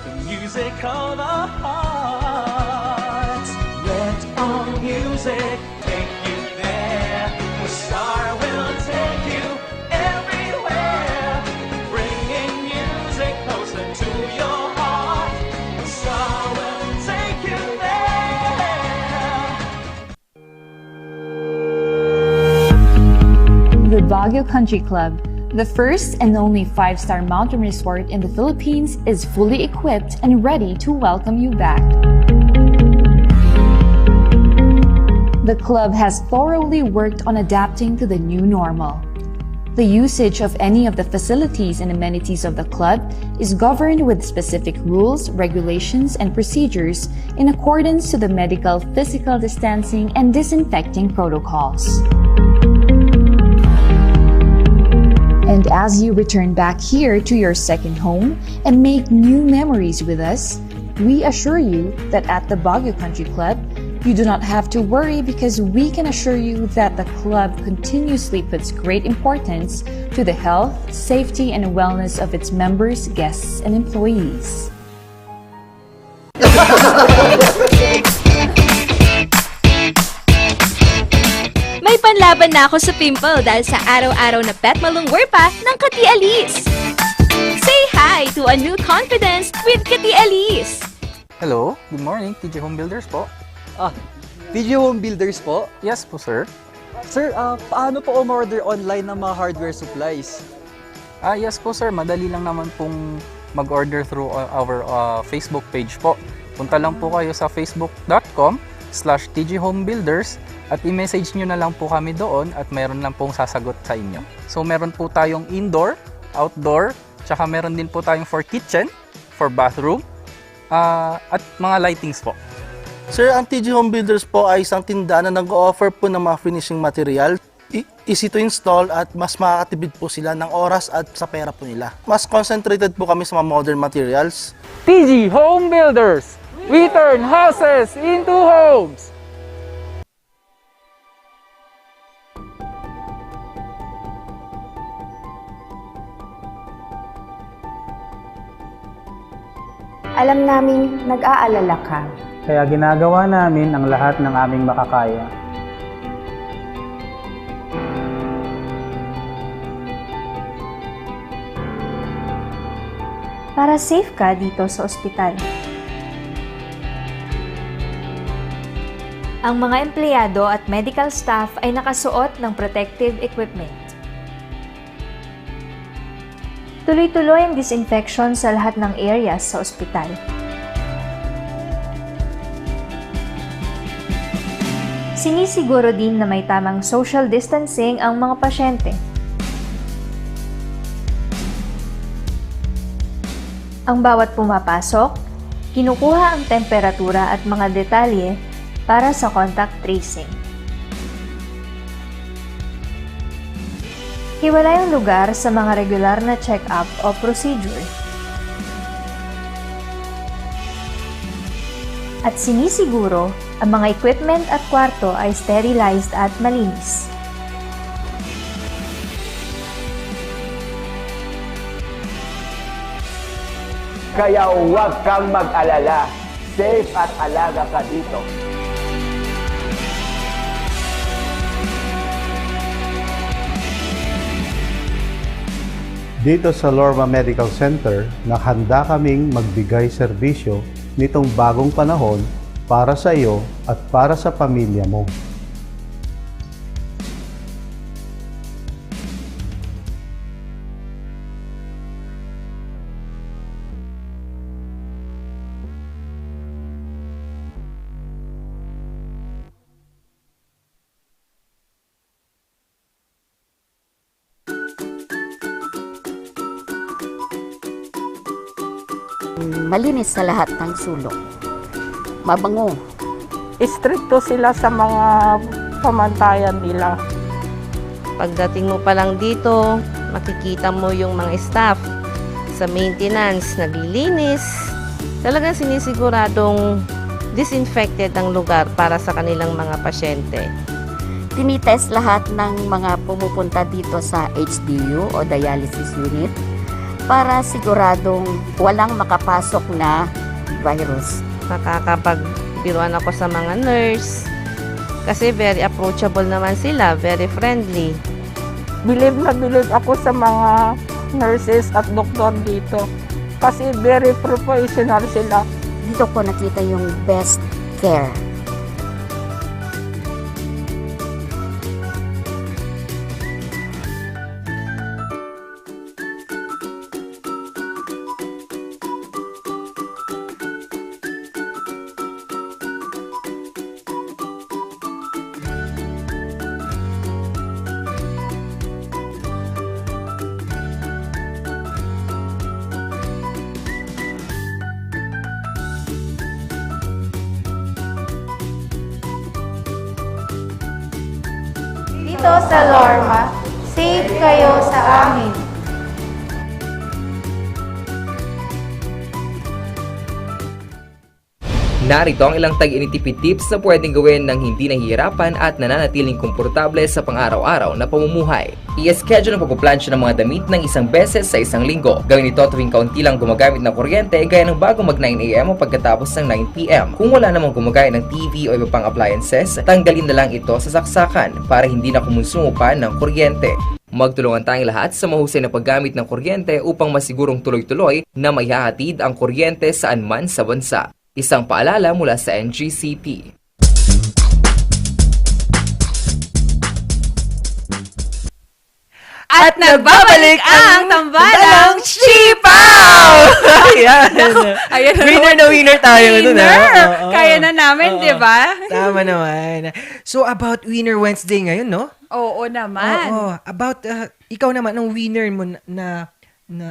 the music of the heart. Let our music take you there, where Star will take you everywhere, bringing music closer to your heart. Star will take you there. The Baguio Country Club, the first and only 5-star mountain resort in the Philippines, is fully equipped and ready to welcome you back. The club has thoroughly worked on adapting to the new normal. The usage of any of the facilities and amenities of the club is governed with specific rules, regulations, and procedures in accordance to the medical, physical distancing, and disinfecting protocols. And as you return back here to your second home and make new memories with us, we assure you that at the Baguio Country Club, you do not have to worry, because we can assure you that the club continuously puts great importance to the health, safety, and wellness of its members, guests, and employees. May panlaban na ako sa pimple dahil sa araw-araw na pet malungwer pa ng Kati Alice. Say hi to a new confidence with Kati Alice. Hello, good morning, TJ Home Builders po. TJ Home Builders po? Yes po, sir. Sir, paano po umorder online ng mga hardware supplies? Yes po, sir. Madali lang naman pong mag-order through our Facebook page po. Punta lang po kayo sa facebook.com/tjhomebuilders at i-message nyo na lang po kami doon at meron lang pong sasagot sa inyo. So meron po tayong indoor, outdoor, tsaka meron din po tayong for kitchen, for bathroom, at mga lightings po. Sir, ang TJ Home Builders po ay isang tindahan na nag-o-offer po ng mga finishing material. Easy to install at mas makakatipid po sila ng oras at sa pera po nila. Mas concentrated po kami sa mga modern materials. TJ Home Builders! We turn houses into homes! Alam naming nag-aalala ka. Kaya ginagawa namin ang lahat ng aming makakaya. Para safe ka dito sa ospital. Ang mga empleyado at medical staff ay nakasuot ng protective equipment. Tuloy-tuloy ang disinfection sa lahat ng areas sa ospital. Sinisiguro din na may tamang social distancing ang mga pasyente. Ang bawat pumapasok, kinukuha ang temperatura at mga detalye para sa contact tracing. Hiwalay ang lugar sa mga regular na check-up o procedure. At sinisiguro ang mga equipment at kwarto ay sterilized at malinis. Kaya huwag kang mag-alala. Safe at alaga ka dito. Dito sa Lorma Medical Center, nakahanda kaming magbigay serbisyo nitong bagong panahon para sa iyo at para sa pamilya mo. Malinis sa lahat ng sulok. Mabango. Istrikto sila sa mga pamantayan nila. Pagdating mo pa lang dito, makikita mo yung mga staff sa maintenance, naglilinis. Talagang sinisiguradong disinfected ang lugar para sa kanilang mga pasyente. Tinitest lahat ng mga pumupunta dito sa HDU o dialysis unit para siguradong walang makapasok na virus. Nakakapagbiruan ako sa mga nurse kasi very approachable naman sila, very friendly. Believe na believe ako sa mga nurses at doktor dito kasi very professional sila. Dito ko nakita yung best care. Dito sa Lorma, safe kayo sa amin. Narito ang ilang tag-initipid tips na pwedeng gawin ng hindi nahihirapan at nananatiling komportable sa pang-araw-araw na pamumuhay. I-schedule ang pagpaplansya ng mga damit ng isang beses sa isang linggo. Gawin ito tuwing kaunti lang gumagamit ng kuryente gaya ng bago mag 9 AM o pagkatapos ng 9 PM. Kung wala namang gumagaya ng TV o iba pang appliances, tanggalin na lang ito sa saksakan para hindi na kumonsumo pa ng kuryente. Magtulungan tayong lahat sa mahusay na paggamit ng kuryente upang masigurong tuloy-tuloy na may hahatid ang kuryente saan man sa bansa. Isang paalala mula sa NGCP. At nagbabalik ang tambalang Chipaw! Ayan. Ayan. Winner na winner tayo. Winner! Kaya na namin, di ba? Tama naman. So, about Winner Wednesday ngayon, no? Oo naman. Oo. About, ikaw naman, ang winner mo na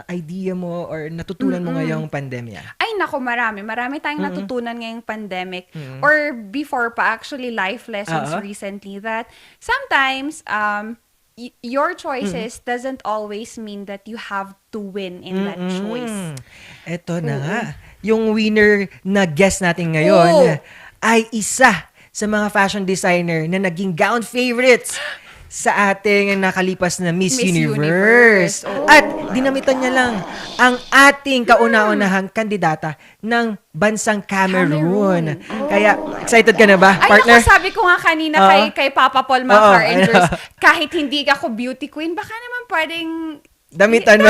idea mo or natutunan mo ngayong pandemya? Ay, nako, marami. Marami tayong natutunan ngayong pandemic. Or before pa, actually, life lessons recently that sometimes, your choices doesn't always mean that you have to win in that choice. Eto na nga. Yung winner na guest natin ngayon ay isa sa mga fashion designer na naging gown favorites sa ating nakalipas na Miss Universe. At dinamitan niya lang ang ating kauna-unahang kandidata ng bansang Cameroon. Kaya, excited ka na ba, partner? Ay, sabi ko nga kanina kay Papa Paul, mga car angels, kahit hindi ako beauty queen, baka naman pwedeng damitan mo.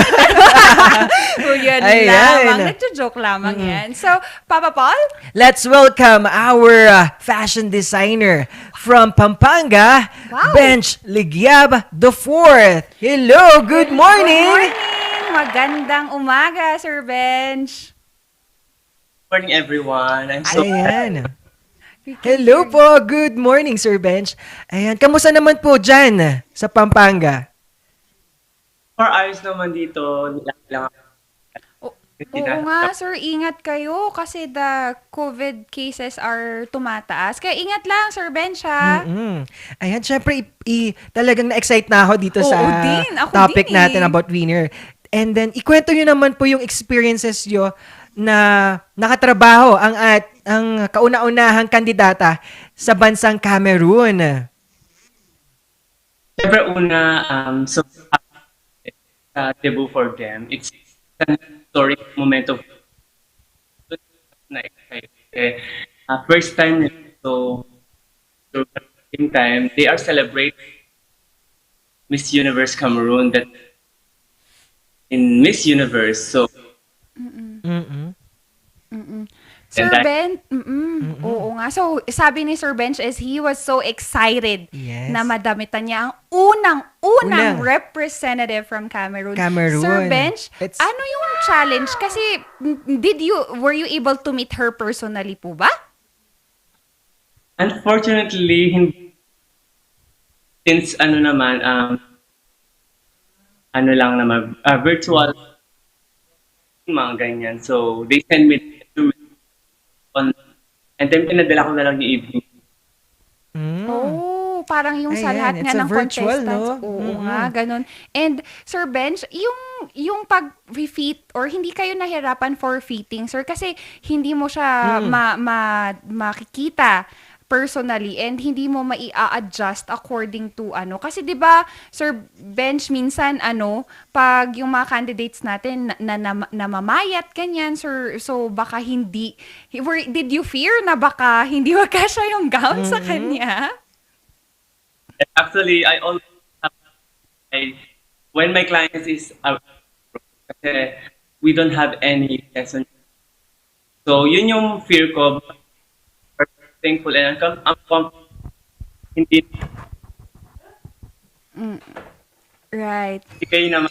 Yan lamang. Nagjo-joke lamang yan. So, Papa Paul? Let's welcome our fashion designer from Pampanga, Bench Ligyab IV. Hello, good morning! Good morning! Magandang umaga, Sir Bench. Good morning, everyone. I'm so Ayan. Hello po, good morning, Sir Bench. Ayan, kamusta naman po dyan sa Pampanga? 4 hours naman dito, nilang Oo nga, sir, ingat kayo kasi the COVID cases are tumataas. Kaya ingat lang, Sir Bench, ha? Ayan, syempre, talagang na-excite na ako dito sa topic natin about winner. And then, ikwento nyo naman po yung experiences nyo na nakatrabaho ang kauna-unahang kandidata sa bansang Cameroon. Siyempre, so, debut for them. It's a historic moment of first time, so same time they are celebrating Miss Universe Cameroon. That in Miss Universe, so Sir Ben, oo nga. So, sabi ni Sir Bench is he was so excited na madamitan niya ang unang representative from Cameroon. Sir Bench, ano yung challenge? Kasi, were you able to meet her personally po ba? Unfortunately, since virtual, mga ganyan. So, they send me and then pinadala ko na lang yung evening. Parang yung sa lahat nga ng contestants. No? Oo nga, ganun. And Sir Bench, yung pag-refit or hindi kayo nahirapan for fitting, sir, kasi hindi mo siya makikita personally and hindi mo mai-adjust according to ano. Kasi 'di ba, Sir Bench, minsan pag yung mga candidates natin namamayat ganyan, sir, so baka hindi did you fear na baka hindi magkasya yung gown sa kanya? Actually, I always when my clients is kasi we don't have any lesson. So yun yung fear ko. Thankful and I'm confident. Hindi. Right. Hindi kayo naman.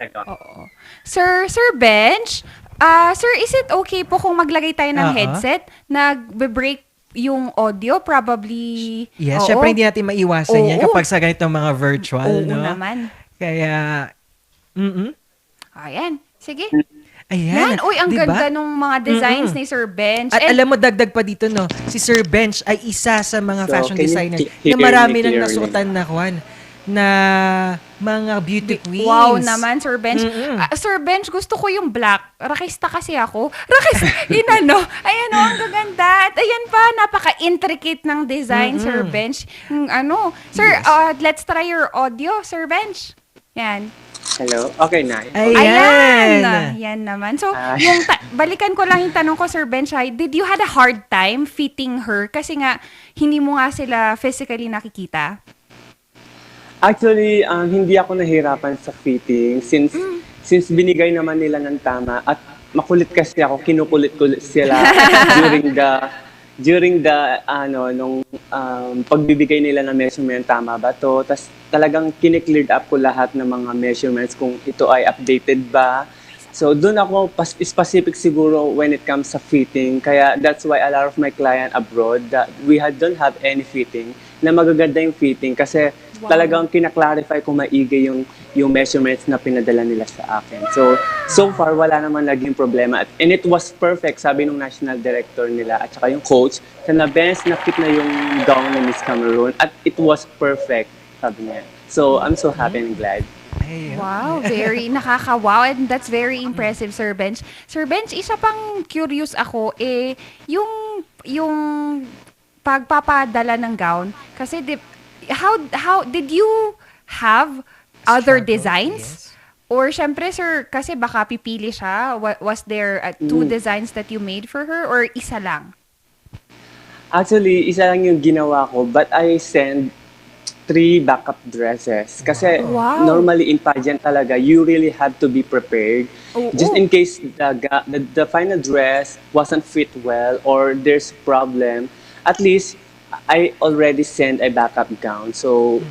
Oo. Sir Bench, sir, is it okay po kung maglagay tayo ng headset? Nagbe-break yung audio, probably. Yes, syempre hindi natin maiwasan yan kapag sa ganitong mga virtual, Oo no? naman. Kaya, Ayan, sige. Ayan. Uy, ang diba? ganda nung mga designs ni Sir Bench. At alam mo, dagdag pa dito, no? Si Sir Bench ay isa sa mga fashion designer na marami nang nasuotan na na mga beauty queens. Wow naman, Sir Bench. Sir Bench, gusto ko yung black. Rakista kasi ako. Ayan ang gaganda. At ayan pa, napaka-intricate ng design, Sir Bench. Sir, let's try your audio, Sir Bench. Yan. Hello? Okay na. Ayan! Yan naman. So, balikan ko lang yung tanong ko, Sir Bench, did you had a hard time fitting her? Kasi nga, hindi mo nga sila physically nakikita. Actually, hindi ako nahirapan sa fitting since binigay naman nila ng tama at makulit kasi ako, kinukulit-kulit sila during the nung pagbibigay nila ng measurement, tama ba to? Tas talagang kine-cleared up ko lahat ng mga measurements kung ito ay updated ba. So doon ako specific siguro when it comes sa fitting. Kaya that's why a lot of my client abroad that don't have any fitting na magaganda yung fitting kasi talagang kina-clarify ko maigi yung measurements na pinadala nila sa akin. So far wala naman naging problema and it was perfect, sabi nung national director nila at saka yung coach, na best na fit na yung gown ng Miss Cameroon at it was perfect, sabi niya. So I'm so happy and glad. Wow, very nakaka-wow and that's very impressive, Sir Bench. Sir Bench, isa pang curious ako, yung pagpapadala ng gown, kasi how did you have other designs? Or syempre, sir, kasi baka pipili siya, was there two designs that you made for her or isa lang? Actually, isa lang yung ginawa ko, but I sent 3 backup dresses. Kasi normally in pageant talaga, you really have to be prepared. Just in case the final dress wasn't fit well or there's problem, at least I already sent a backup gown. So,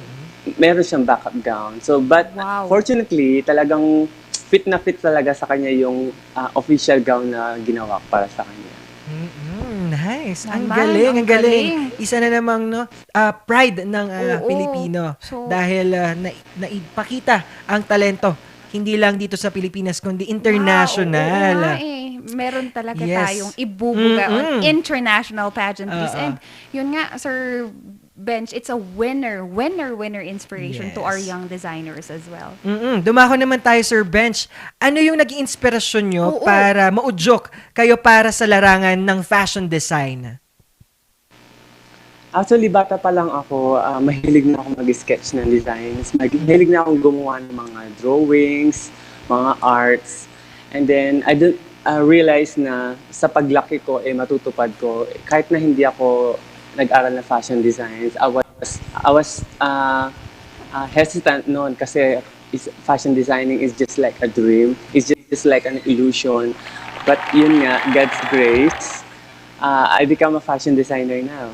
meron siyang backup gown. So, but fortunately, talagang fit na fit talaga sa kanya yung official gown na ginawa para sa kanya. Nice. Ang galing. Isa na namang pride ng Pilipino. Dahil naipakita ang talento. Hindi lang dito sa Pilipinas, kundi international. Meron talaga tayong ibubuga on international pageantries. And yun nga, Sir Bench, it's a winner inspiration to our young designers as well. Dumako naman tayo, Sir Bench. Ano yung naging inspirasyon nyo para maudyok kayo para sa larangan ng fashion design? Actually, bata pa lang ako, mahilig na ako mag-sketch ng designs. Mahilig na akong gumawa ng mga drawings, mga arts. And then, I realized na sa paglaki ko, matutupad ko. Kahit na hindi ako nag-aral na fashion designs, I was hesitant noon kasi fashion designing is just like a dream. It's just like an illusion. But yun nga, God's grace, I become a fashion designer now.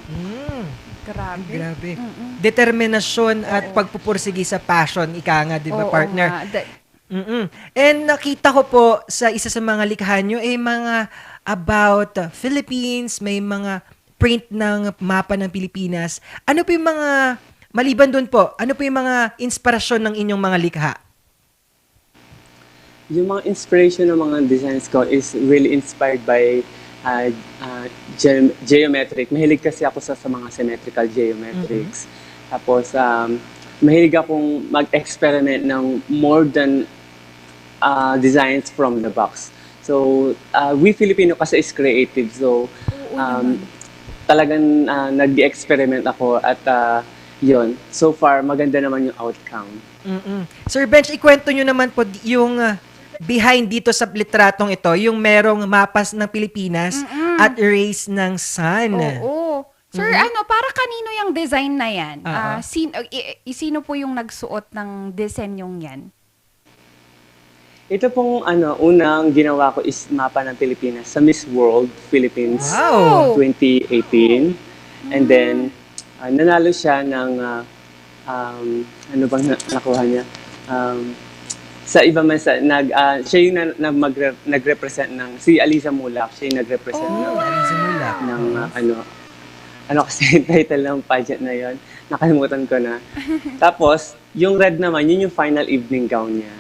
Grabe. Determinasyon at pagpupursige sa passion, ika nga, di ba, partner? And nakita ko po sa isa sa mga likha nyo, mga about Philippines, may mga print ng mapa ng Pilipinas. Ano po yung mga, maliban doon po, ano po yung mga inspirasyon ng inyong mga likha? Yung mga inspiration ng mga designs ko is really inspired by geometric. Mahilig kasi ako sa mga symmetrical geometrics. Tapos, mahilig akong mag-experiment ng more than designs from the box. So, we Filipino kasi is creative. So, talagang nag-experiment ako at yun. So far, maganda naman yung outcome. Sir Bench, ikwento nyo naman po yung behind dito sa litratong ito, yung merong mapas ng Pilipinas at rays ng sun. Oo. Sir, para kanino yung design na yan? Sino po yung nagsuot ng disenyong yan? Ito pong unang ginawa ko is mapa ng Pilipinas sa Miss World Philippines 2018. And then, nanalo siya ng, ano bang nakuha niya? Sa ibang bansa, siya yung nag-represent ng, si Aliza Mulak, siya yung nag-represent ano kasi title ng pageant na yon, nakalimutan ko na. Tapos, yung red naman, yun yung final evening gown niya.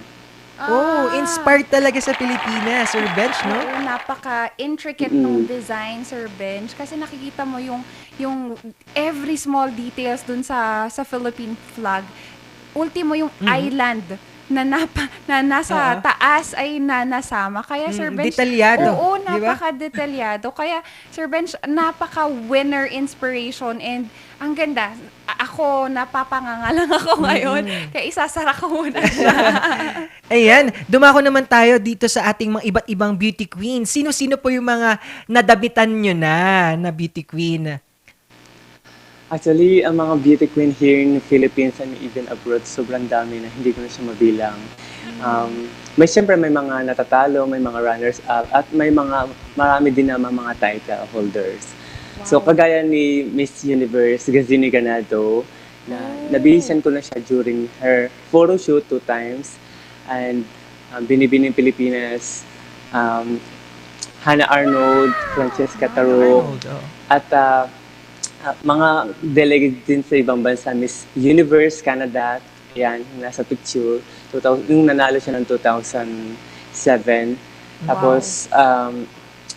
Inspired talaga sa Pilipinas, Sir Bench, no? Oo, napaka-intricate ng design, Sir Bench. Kasi nakikita mo yung every small details dun sa Philippine flag. Ultimo yung island na nasa taas ay nasama. Kaya Sir Bench, detalyado. Oo, diba? napaka-detalyado. Kaya Sir Bench, napaka-winner inspiration and ang ganda. Ako, napapanganga lang ako ngayon. Kaya isasara ko muna siya. Ayan, dumako naman tayo dito sa ating mga iba't ibang beauty queen. Sino-sino po yung mga nadabitan nyo na beauty queen? Actually, ang mga beauty queen here in the Philippines and even abroad, sobrang dami na hindi ko na siya mabilang. Siyempre may mga natatalo, may mga runners-up, at marami din naman mga title holders. Wow. So, kagaya ni Miss Universe, Gazini Ganado, nabihisan ko na siya during her photo shoot 2 times. And Binibining Pilipinas, Hannah Arnold, Francesca Taro, at mga delegate din sa ibang bansa, Miss Universe Canada, yan, nasa picture, yung nanalo siya ng 2007. Tapos,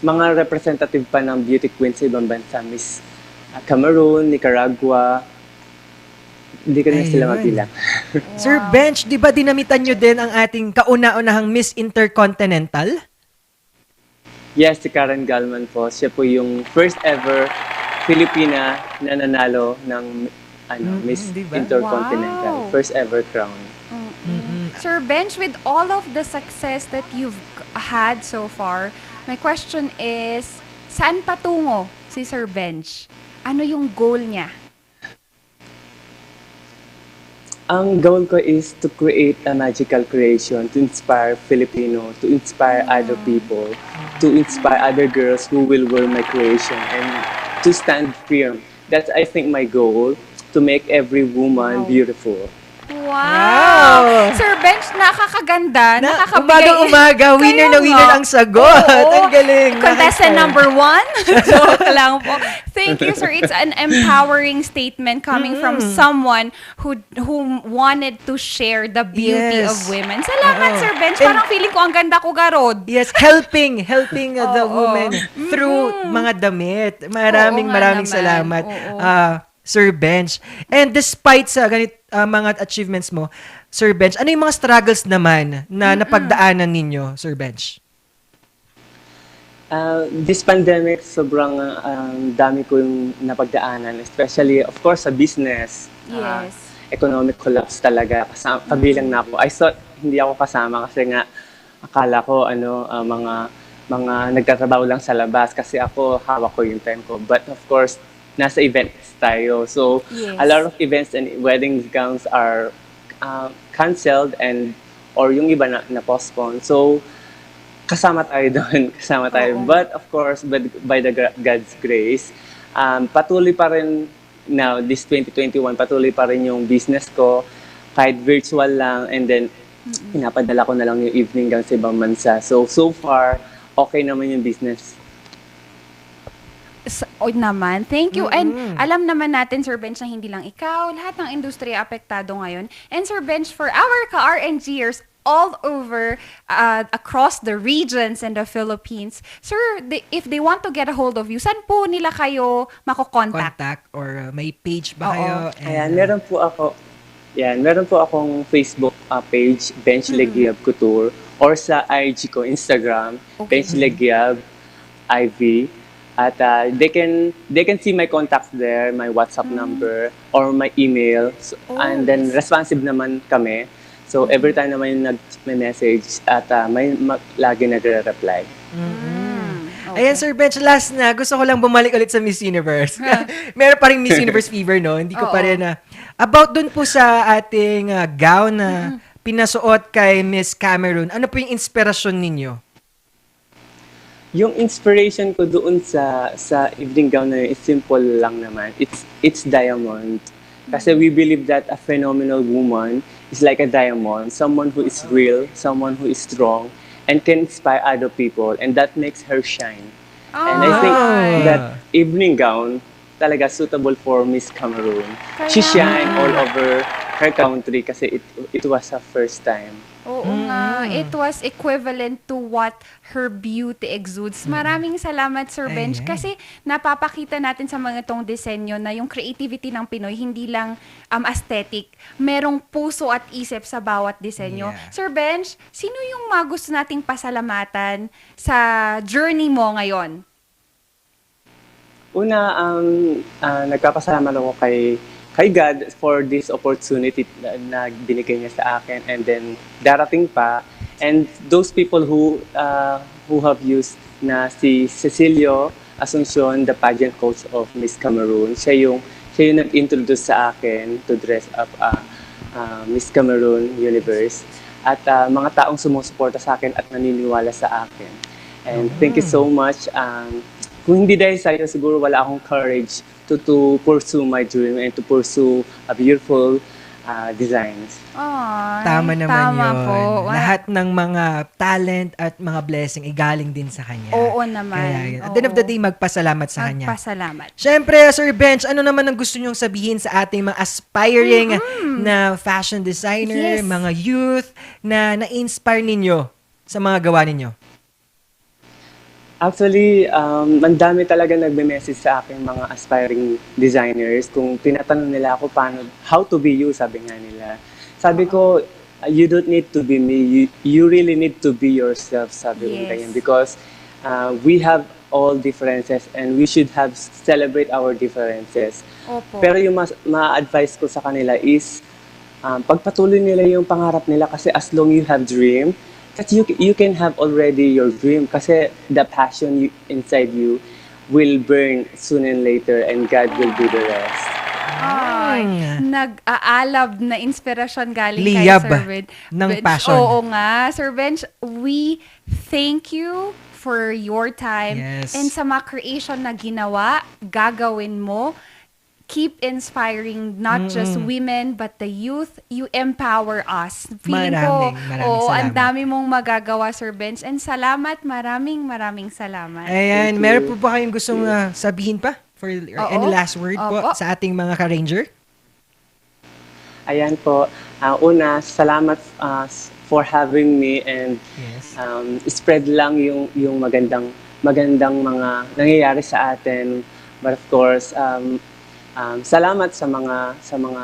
mga representative pa ng beauty queen sa ibang bansa, Miss Cameroon, Nicaragua, hindi ko na sila mabilang. Sir Bench, di ba dinamitan nyo din ang ating kauna-unahang Miss Intercontinental? Yes, si Karen Galman po. Siya po yung first ever Filipina na nanalo ng Miss Intercontinental. Wow. First ever crown. Sir Bench, with all of the success that you've had so far, my question is, saan patungo si Sir Bench? Ano yung goal niya? Ang goal ko is to create a magical creation to inspire Filipino, to inspire other people, to inspire other girls who will wear my creation and to stand firm. That's, I think, my goal, to make every woman beautiful. Wow! Sir Bench, nakakaganda. Umaga, winner na winner ang sagot. Ang galing. Contestant number 1. Joke lang po. Thank you, sir. It's an empowering statement coming from someone who wanted to share the beauty of women. Salamat, Sir Bench. Parang feeling ko ang ganda ko, Garod. Yes, helping the women through mga damit. Maraming salamat. Sir Bench. And despite sa mga achievements mo, Sir Bench, ano yung mga struggles naman na napagdaanan ninyo, Sir Bench? This pandemic, sobrang dami ko yung napagdaanan, especially, of course, sa business. Yes. Economic collapse talaga. Kabilang na ako. I thought hindi ako kasama kasi nga akala ko mga nagtatrabaho lang sa labas kasi ako hawak ko yung time ko. But of course, nasa events tayo. So, a lot of events and wedding gowns are canceled or yung iba na postpone. So, kasama tayo doon. But of course, by the God's grace, patuloy pa rin now, this 2021, patuloy pa rin yung business ko, kahit virtual lang, and then, pinapadala ko na lang yung evening gown sa ibang bansa. So far, okay naman yung business. Naman. Thank you. And alam naman natin, Sir Bench, na hindi lang ikaw, lahat ng industriya apektado ngayon. And Sir Bench, for our ka-RNGers all over, across the regions in the Philippines, sir, if they want to get a hold of you, saan po nila kayo makokontact? Or may page ba kayo? Ayan, meron po akong Facebook page, Bench Legiab Couture, or sa IG ko, Instagram, Bench Legiab IV. At they can see my contacts there, my WhatsApp number or my email. So, and then responsive naman kami. So every time na may nag-message at lagi nagre-reply. Ayan, Sir Bench, last na. Gusto ko lang bumalik ulit sa Miss Universe. Meron pa rin Miss Universe fever, no? Hindi ko pa rin na... About dun po sa ating gown na pinasuot kay Miss Cameron, ano po yung inspirasyon ninyo? Yung inspiration ko doon sa evening gown na yun, is simple lang naman. It's diamond. Kasi we believe that a phenomenal woman is like a diamond, someone who is real, someone who is strong, and can inspire other people, and that makes her shine. And I think that evening gown talaga suitable for Miss Cameron. She shine all over her country kasi it was her first time. Oo nga, it was equivalent to what her beauty exudes. Maraming salamat, Sir Bench, kasi napapakita natin sa mga tong disenyo na yung creativity ng Pinoy, hindi lang aesthetic. Merong puso at isip sa bawat disenyo. Sir Bench, sino yung mga gusto nating pasalamatan sa journey mo ngayon? Una, nagpapasalamat ako kay God for this opportunity na binigay niya sa akin, and then darating pa, and those people who have used na si Cecilio Asuncion, the pageant coach of Miss Cameron. Siya yung nag-introduce sa akin to dress up Miss Cameron Universe, at mga taong sumusuporta sa akin at naniniwala sa akin. And thank you so much. Kung hindi dahil sa'yo, siguro wala akong courage to pursue my dream and to pursue a beautiful designs. Tama naman yun. Po. Lahat ng mga talent at mga blessing ay galing din sa kanya. Oo naman. Kaya, at the end of the day, magpasalamat sa kanya. Magpasalamat. Siyempre, Sir Bench, ano naman ang gusto nyong sabihin sa ating mga aspiring na fashion designer, mga youth na na-inspire ninyo sa mga gawa ninyo? Actually, ang dami talaga nagme-message sa akin mga aspiring designers. Kung tinatanong nila ako how to be you, sabi nga nila. Sabi ko, you don't need to be me. You really need to be yourself, sabi ko ganyan. Because we have all differences and we should celebrate our differences. Opo. Pero yung ma-advise ko sa kanila is, pagpatuloy nila yung pangarap nila, kasi as long you have dream, that you can have already your dream, kasi the passion inside you will burn soon and later, and God will do the rest. Nag-aalab na inspirasyon galing Liyab kay Sir Bench. ng passion. Oo nga, Sir Bench, we thank you for your time and sa mga creation na ginawa, gagawin mo. Keep inspiring not just women but the youth. You empower us. Feeling ko, ang dami mong magagawa, Sir Bench. And salamat, maraming salamat. Ayan, meron po ba kayong gustong sabihin pa? For any last word po sa ating mga ka-ranger? Ayan po. Una, salamat for having me, and spread lang yung magandang mga nangyayari sa atin. But of course, salamat sa mga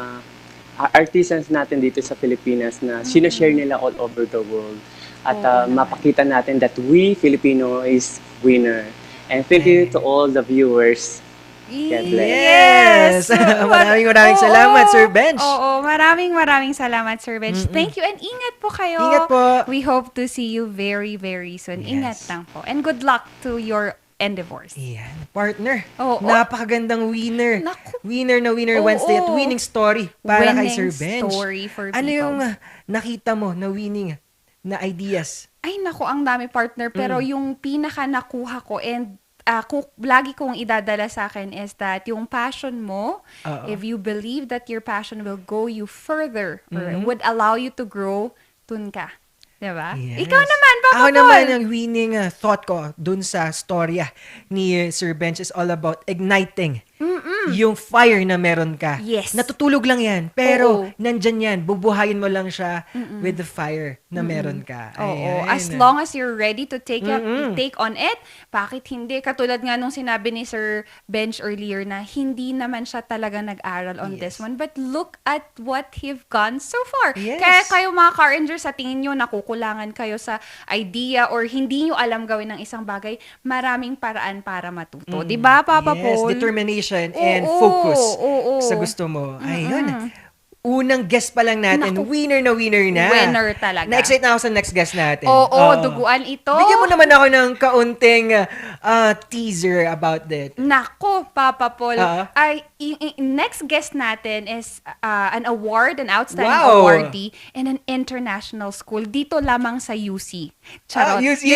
artisans natin dito sa Pilipinas na sinashare nila all over the world. At mapakita natin that we Filipino is winner. And thank you to all the viewers. Yes! Maraming salamat, Sir Bench. Oo, maraming salamat, Sir Bench. Thank you, and ingat po kayo. Ingat po. We hope to see you very, very soon. Ingat lang po. And good luck to your endeavors. Yan, partner. Napakagandang winner. Winner na winner Wednesday at winning story para kay Sir Bench. Story for people. Ano yung nakita mo na winning na ideas? Ay, naku, ang dami, partner. Pero yung pinaka nakuha ko, and lagi kong idadala sa akin, is that yung passion mo, if you believe that your passion will go you further or would allow you to grow, dun ka. Diba? Yes. Ikaw naman, Papa Ako Paul. naman, ang winning thought ko dun sa storya ni Sir Bench is all about igniting yung fire na meron ka. Yes. Natutulog lang yan, pero Oo. nandyan yan. Bubuhayin mo lang siya with the fire na meron ka. Oo, Ayan. as long as you're ready to take on it, bakit hindi? Katulad nga nung sinabi ni Sir Bench earlier na hindi naman siya talaga nag-aral on this one. But look at what he've gone so far. Yes. Kaya kayo mga car rangers, sa tingin nyo nakukulangan kayo sa idea or hindi nyo alam gawin ng isang bagay, maraming paraan para matuto. Di ba, Papa Paul? Determination and Oo, focus oo. sa gusto mo. Ayun. Unang guest pa lang natin, winner na. Winner talaga. Na-excite na ako sa next guest natin. Oo, duguan ito. Bigyan mo naman ako ng kaunting teaser about that. Nako, Papa Paul. Ah. Next guest natin is an outstanding Wow. awardee in an international school dito lamang sa UC. Charot. UC.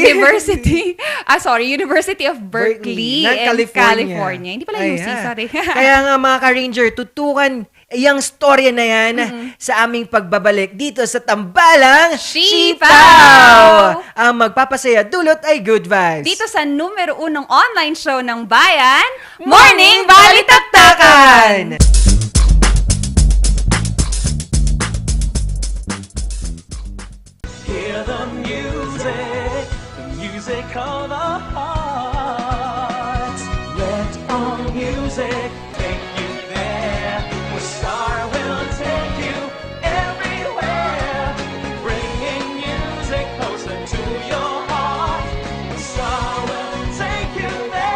University of Berkeley ng in California. California. Hindi pala UC, Ayan. sorry. Kaya nga mga ka-ranger, tutukan yung storya na yan sa aming pagbabalik dito sa Tambalang Sipaw! Ang magpapasaya dulot ay good vibes. Dito sa numero 1 online show ng bayan, Morning Balitaktakan! Hear the music of the heart. Let all music take you there, where Star will take you everywhere, bringing music closer to your heart. Star will take you there.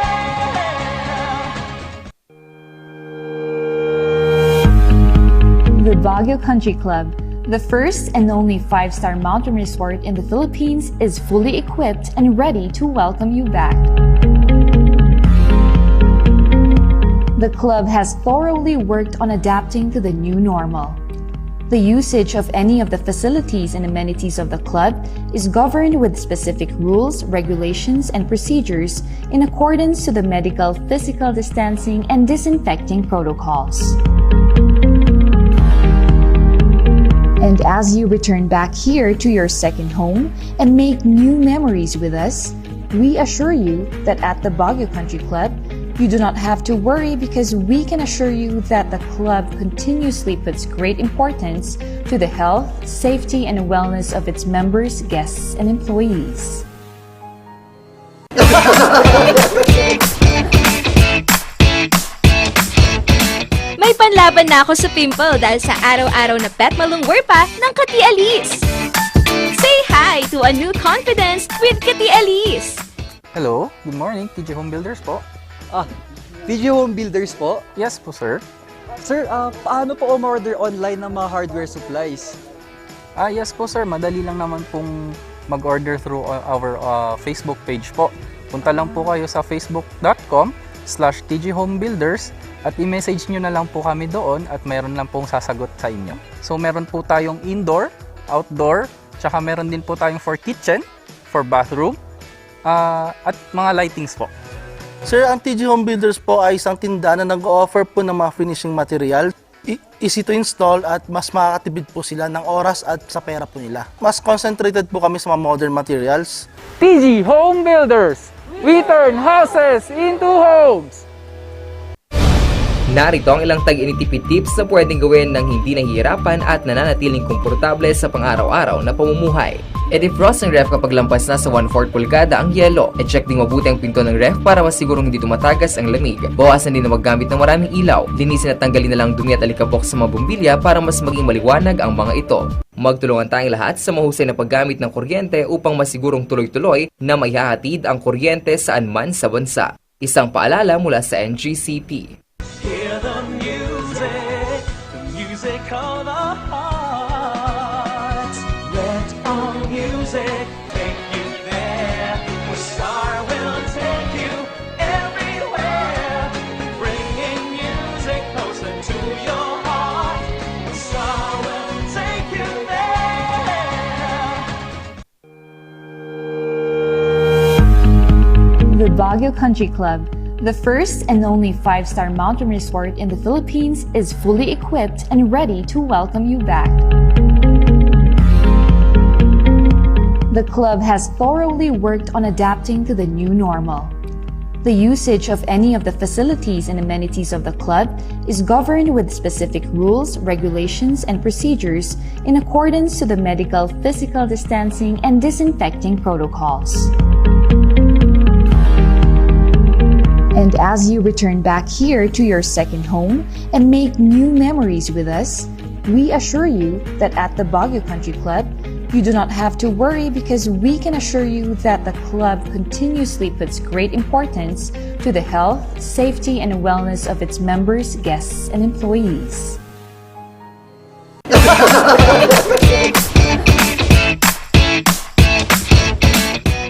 The Baguio Country Club, the first and only 5-star mountain resort in the Philippines, is fully equipped and ready to welcome you back. The club has thoroughly worked on adapting to the new normal. The usage of any of the facilities and amenities of the club is governed with specific rules, regulations, and procedures in accordance to the medical, physical distancing, and disinfecting protocols. And as you return back here to your second home and make new memories with us, we assure you that at the Baguio Country Club, you do not have to worry because we can assure you that the club continuously puts great importance to the health, safety, and wellness of its members, guests, and employees. May panlaban na ako sa pimple dahil sa araw-araw na pet malungwer pa ng Kati Alice. Say hi to a new confidence with Kati Alice. Hello, good morning, TJ Home Builders po. TJ Home Builders po? Yes po, sir. Sir, paano po umorder online ng mga hardware supplies? Yes po, sir. Madali lang naman pong mag-order through our Facebook page po. Punta lang po kayo sa facebook.com/tjhomebuilders at i-message nyo na lang po kami doon at meron lang pong sasagot sa inyo. So meron po tayong indoor, outdoor, tsaka meron din po tayong for kitchen, for bathroom, at mga lightings po. Sir, ang TJ Home Builders po ay isang tindahan na nag-offer po ng mga finishing material. Easy to install at mas makakatipid po sila ng oras at sa pera po nila. Mas concentrated po kami sa mga modern materials. TJ Home Builders, we turn houses into homes! Narito ang ilang tag-initipid tips na pwedeng gawin ng hindi nahihirapan at nananatiling komportable sa pang-araw-araw na pamumuhay. I-defrost ang ref kapag lampas na sa 1/4 pulgada ang yelo. I-check ding mabuti ang pinto ng ref para masigurong hindi tumatagas ang lamig. Bawasan din na maggamit ng maraming ilaw. Linisin at tanggalin na lang dumi at alikabok sa mga bumbilya para mas maging maliwanag ang mga ito. Magtulungan tayong lahat sa mahusay na paggamit ng kuryente upang masigurong tuloy-tuloy na maihahatid ang kuryente saan man sa bansa. Isang paalala mula sa NGCP. Hear the music of the heart. Let all music take you there, where Star will take you everywhere, bringing music closer to your heart. Star will take you there. The Baguio Country Club, the first and only 5-star mountain resort in the Philippines, is fully equipped and ready to welcome you back. The club has thoroughly worked on adapting to the new normal. The usage of any of the facilities and amenities of the club is governed with specific rules, regulations, and procedures in accordance to the medical, physical distancing, and disinfecting protocols. And as you return back here to your second home and make new memories with us, we assure you that at the Baguio Country Club, you do not have to worry because we can assure you that the club continuously puts great importance to the health, safety, and wellness of its members, guests, and employees.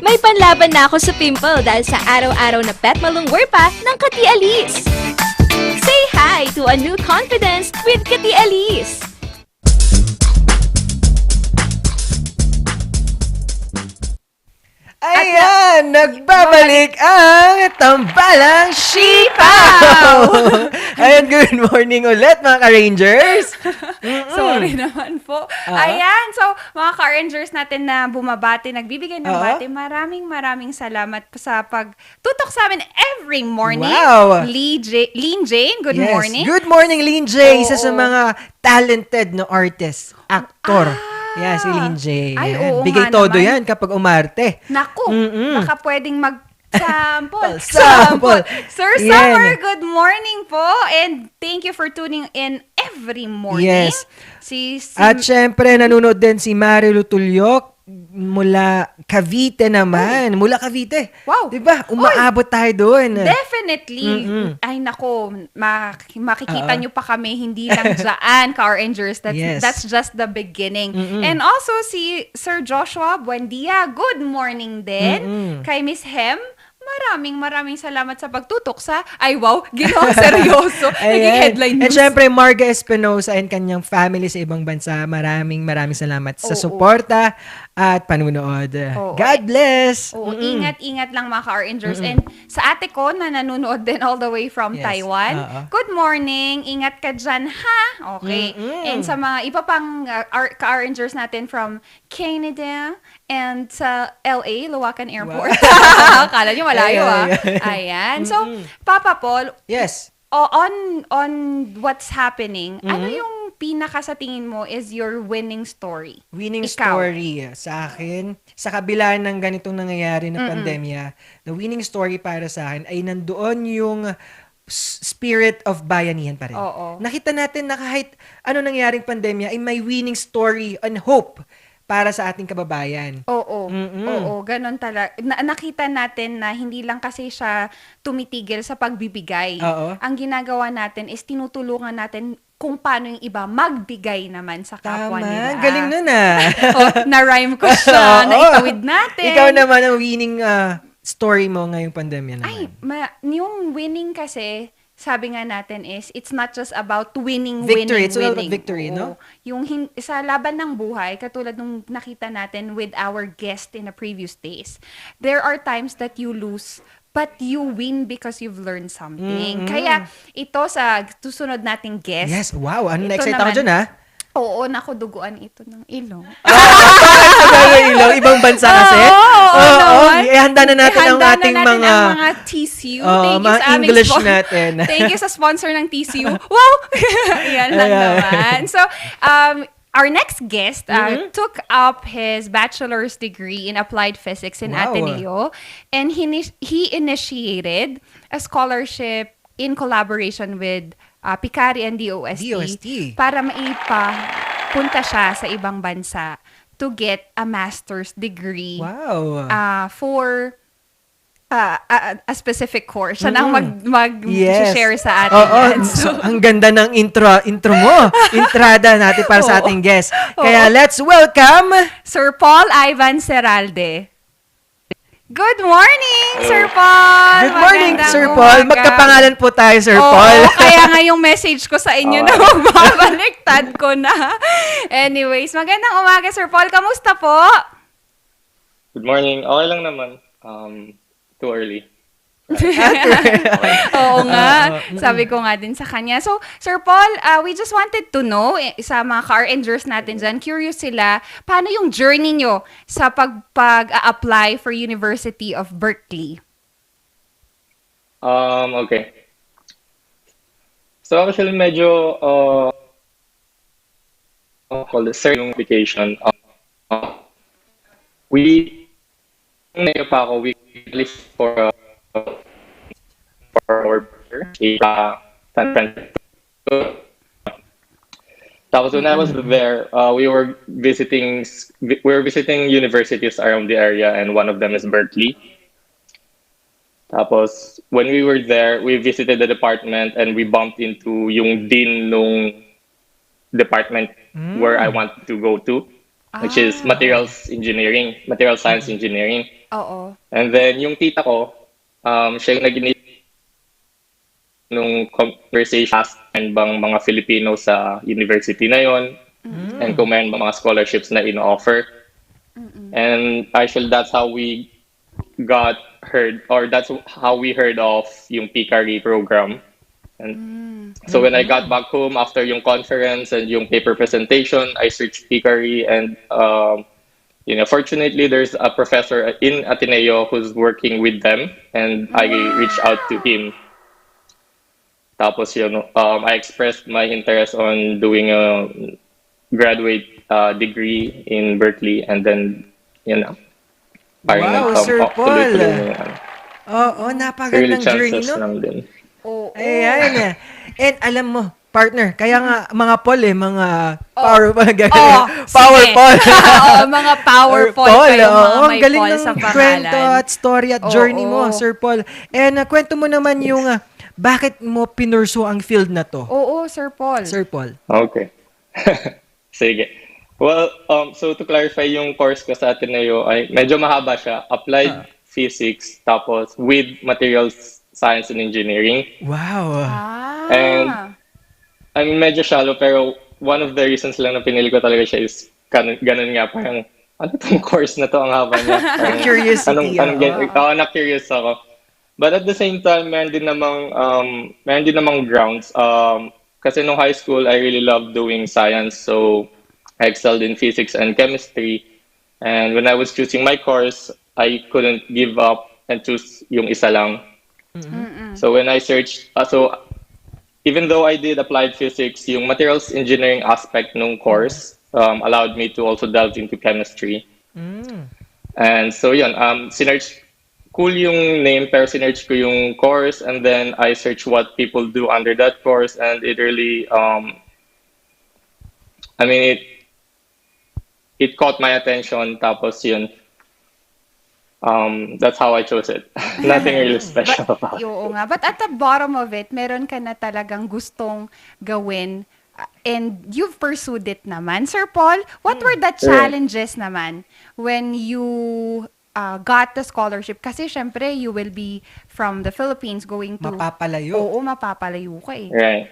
May panlaban na ako sa pimple dahil sa araw-araw na pet malungwer pa ng Kati Alice. Say hi to a new confidence with Kati Alice. Ayan! Nagbabalik ang Tambalang Sipaw! Ayan, good morning ulit mga ka-Rangers! Sorry naman po. Ayan, so mga ka-Rangers natin na bumabati, nagbibigay ng bati, maraming salamat po sa pagtutok sa amin every morning. Wow! Lean Jane, good morning. Good morning, Lean Jane! Isa sa mga talented na artist, actor. Yeah, si Lean J. Ay, oo Bigay nga todo naman. yan kapag umarte. Naku, baka pwedeng sample. Sir Yan. Summer, good morning po. And thank you for tuning in every morning. Yes. Si At syempre, nanonood din si Marilu Tulyok mula Cavite naman. Mula Cavite. Wow. Diba? Umaabot tayo doon. Definitely. Ay nako, makikita nyo pa kami hindi lang dyan, Car Rangers. That's just the beginning. And also si Sir Joshua Buendia, good morning din. Kay Miss Hem, maraming salamat sa pagtutok sa, ay wow, ginawang seryoso. Naging headline news. And syempre, Marga Espinosa and kanyang family sa ibang bansa, maraming salamat sa suporta at panunood. God bless! Ingat lang mga ka-Rangers. And sa ate ko na nanonood din all the way from Taiwan, good morning, ingat ka dyan ha? Okay. And sa mga iba pang ka-Rangers natin from Canada and sa LA, Luwakan Airport. Akala nyo malayo Ayan. So, Papa Paul, yes. On what's happening, ano yung pinaka sa tingin mo is your winning story? Winning story sa akin, sa kabila ng ganitong nangyayari na pandemya, the winning story para sa akin ay nandoon yung spirit of bayanihan pa rin. Nakita natin na kahit ano nangyaring pandemya ay may winning story and hope para sa ating kababayan. Oo, ganun talaga. Nakita natin na hindi lang kasi siya tumitigil sa pagbibigay. Ang ginagawa natin is tinutulungan natin kung paano yung iba magbigay naman sa kapwa nila. Galing nun na-rhyme ko siya, naitawid natin. Ikaw naman ang winning story mo ngayong pandemya naman. Ay, yung winning kasi, sabi nga natin is, it's not just about winning. It's all about victory, no? Yung sa laban ng buhay, katulad nung nakita natin with our guest in the previous days, there are times that you lose, but you win because you've learned something. Kaya ito sa susunod nating guest. Yes, wow. Ano na-excite ako dyan, ha? Oo, nakuduguan ito ng ilong. Ilong? Ibang bansa kasi? Oo. Ihanda na natin ang ating mga TCU. Mga English natin. Thank you sa sponsor ng TCU. Wow! Yan lang naman. So, our next guest took up his bachelor's degree in applied physics in Ateneo, and he initiated a scholarship in collaboration with Picari and DOST para maipapunta siya sa ibang bansa to get a master's degree for a specific course. Siya nang mag-share sa atin. So, ang ganda ng intro mo. Entrada natin para sa ating guest. Kaya let's welcome Sir Paul Ivan Seralde. Good morning, Sir Paul! Good morning, Sir Paul. Magkapangalan po tayo, Sir Paul. Kaya nga yung message ko sa inyo na magbabaliktad ko na. Anyways, magandang umaga, Sir Paul. Kamusta po? Good morning. Okay lang naman. Too early. Oo nga. Sabi ko nga din sa kanya. So, Sir Paul, we just wanted to know, sa mga car-enders natin dyan, curious sila, paano yung journey nyo sa pag-apply for University of Berkeley? Okay. So actually medyo call this yung application. We ngayon pa ako we list for our San Francisco. Tapos when I was there, we were visiting universities around the area, and one of them is Berkeley. Tapos when we were there, we visited the department and we bumped into yung dean nung department where I want to go to, which is material science engineering. Oo. And then yung tita ko, siya yung nag nung conversation and bang mga Filipino sa university na yon, and kung mayroon mga scholarships na in-offer. And actually that's how we got heard, or that's how we heard of yung PCARE program. And so when I got back home after yung conference and yung paper presentation, I searched PCARE, and fortunately there's a professor in Ateneo who's working with them, and I reached out to him. Tapos I expressed my interest on doing a graduate degree in Berkeley, and then wow, Sir Paul. Oo, napagandang journey, no? Lang din. Ayan. And alam mo, partner, kaya nga mga Paul mga power Paul. Mga power Paul kayo, mga may galing Paul ng sa pangalan. kwento at story at journey mo, Sir Paul. And kwento mo naman yung bakit mo pinursu ang field na to? Oo, Sir Paul. Sir Paul. Okay. Sige. Well, so to clarify yung course ko sa Ateneo ay medyo mahaba siya. Applied Physics, tapos with Materials Science and Engineering. Wow. And I mean, medyo shallow, pero one of the reasons lang na pinili ko talaga siya is ganun nga, parang ano tong course na to, ang haba niya. Curiosity. Na-curious ako. But at the same time, meron din namang grounds. Kasi nung high school, I really loved doing science. So I excelled in physics and chemistry. And when I was choosing my course, I couldn't give up and choose yung isa lang. So when I searched, even though I did applied physics, yung materials engineering aspect nung course allowed me to also delve into chemistry. And so yun, sinerch, cool yung name, pero sinerch ko yung course, and then I search what people do under that course, and it really, it caught my attention. Tapos yun, that's how I chose it. Nothing really special about it. Oo nga. But at the bottom of it, meron ka na talagang gustong gawin, and you've pursued it naman. Sir Paul, what were the challenges naman when you got the scholarship? Kasi syempre, you will be from the Philippines going to... Mapapalayo. Oo, mapapalayo ka eh. Right.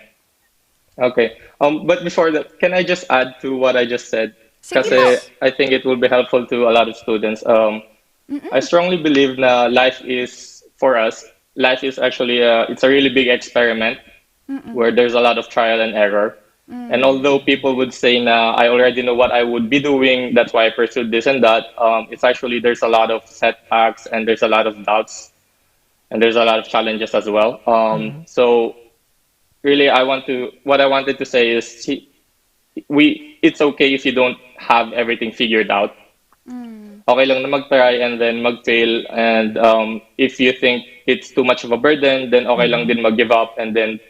Okay. But before that, can I just add to what I just said? Kasi I think it will be helpful to a lot of students. I strongly believe na life is, for us, life is actually it's a really big experiment where there's a lot of trial and error. And although people would say na I already know what I would be doing, that's why I pursued this and that, it's actually, there's a lot of setbacks, and there's a lot of doubts, and there's a lot of challenges as well. So really, what I wanted to say is it's okay if you don't have everything figured out. Okay lang na mag-try and then mag-fail, and if you think it's too much of a burden, then okay lang din mag-give up and then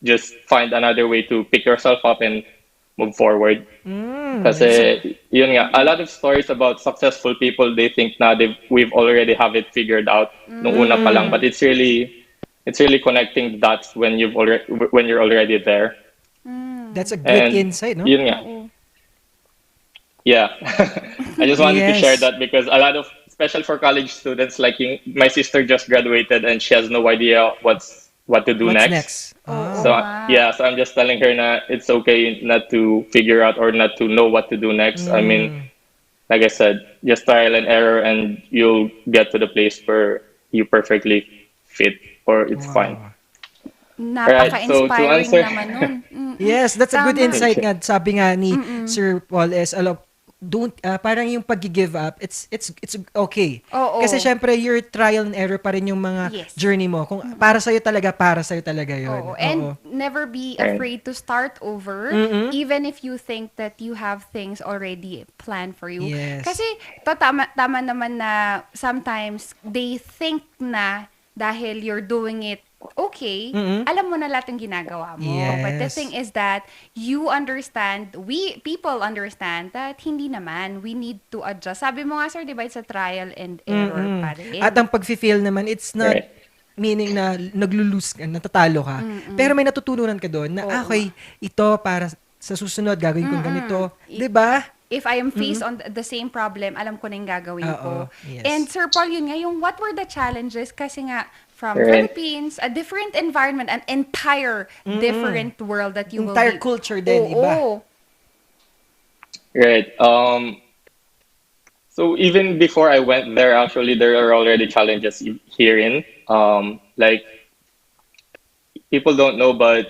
just find another way to pick yourself up and move forward. Kasi yun nga, a lot of stories about successful people, they think na we've already have it figured out nung una pa lang, but it's really connecting the dots when you're already there. That's a good insight, no? Yun nga. Yeah. I just wanted to share that because a lot of, especially for college students, like my sister just graduated and she has no idea what to do next. So so I'm just telling her na it's okay not to figure out or not to know what to do next. I mean, like I said, just trial and error, and you'll get to the place where you perfectly fit or it's fine. Napaka-inspiring naman nun. Yes, that's a good insight nga. Sabi nga ni Sir Paul is, parang yung pag-give up, it's okay. Oo. Kasi syempre, your trial and error pa rin yung mga Yes. journey mo. Kung para sa'yo talaga yun. Oo. And never be afraid to start over, even if you think that you have things already planned for you. Yes. Kasi tama naman na sometimes they think na dahil you're doing it okay, alam mo na lahat ng ginagawa mo. Yes. But the thing is that you understand, people understand that hindi naman, we need to adjust. Sabi mo nga, sir, di ba, it's a trial and error pa rin. At ang pag-feel naman, it's not meaning na naglulose ka, natatalo ka. Pero may natutunan ka doon na, okay, ito para sa susunod, gagawin ko ganito. Di ba? If I am faced on the same problem, alam ko na yung gagawin ko. Yes. And Sir Paul, yun nga, yung what were the challenges? Kasi nga, from Right. Philippines, a different environment, an entire different world that you will Entire be. culture din, iba. Right. So even before I went there, actually, there are already challenges herein. Like, people don't know, but